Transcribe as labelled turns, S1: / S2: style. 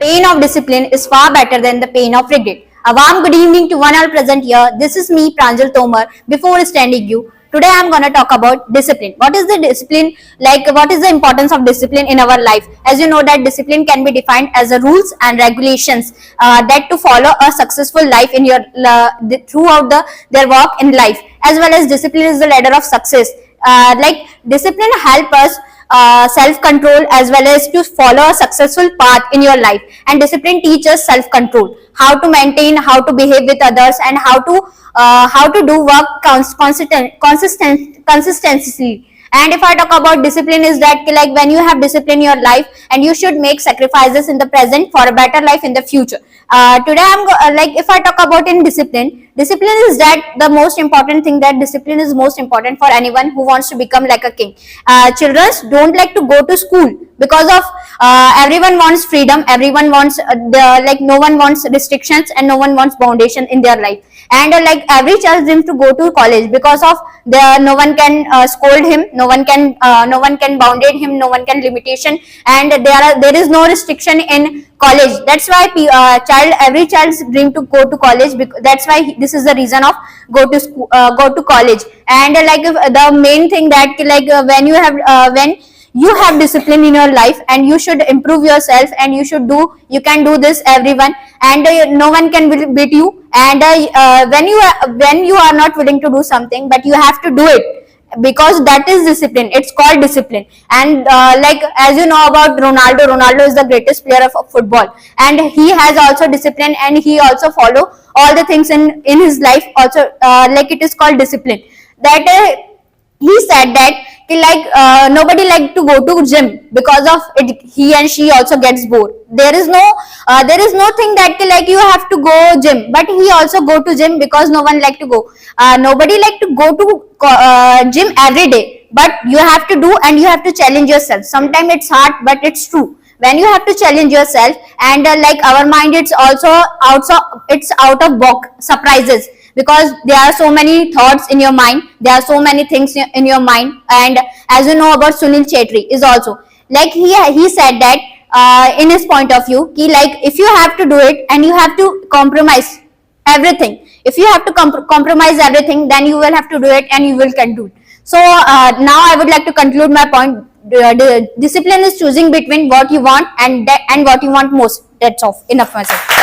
S1: pain of discipline is far better than the pain of regret. A warm good evening to one all present here. This is me, Pranjal Tomar. Before standing you, today I am going to talk about discipline. What is the discipline? Like, what is the importance of discipline in our life? As you know that discipline can be defined as the rules and regulations that to follow a successful life in your throughout their walk in life. As well as discipline is the ladder of success. Like discipline help us self-control as well as to follow a successful path in your life. And discipline teaches self-control, how to maintain, how to behave with others, and how to do work consistently. And if I talk about discipline, is that like when you have discipline in your life, and you should make sacrifices in the present for a better life in the future. Today like if I talk about in discipline is that the most important thing, that discipline is most important for anyone who wants to become like a king. Children don't like to go to school because of everyone wants freedom, everyone wants like no one wants restrictions and no one wants foundation in their life. And like every child dreams to go to college because of no one can scold him, no one can bounded him, no one can limitation, and there is no restriction in college. That's why every child's dream to go to college. That's why this is the reason of go to college. And like the main thing that like when you have discipline in your life, and you should improve yourself, and you can do this everyone, and no one can beat you. And when you are not willing to do something, but you have to do it, because that is discipline. It's called discipline. And like as you know about Ronaldo is the greatest player of football, and he has also discipline, and he also follow all the things in his life also, like it is called discipline. That he said that like nobody like to go to gym because of it, he and she also gets bored. There is no thing that like you have to go gym, but he also go to gym because no one like to go. Nobody like to go to gym every day, but you have to do, and you have to challenge yourself. Sometimes it's hard, but it's true. When you have to challenge yourself, and like our mind, it's also out of box surprises, because there are so many thoughts in your mind, there are so many things in your mind. And as you know about Sunil Chetri is also like he said that in his point of view, like if you have to do it, and you have to compromise everything, if you have to compromise everything, then you will have to do it, and you can do it. So now I would like to conclude my point. Discipline is choosing between what you want and what you want most. That's all. Enough myself.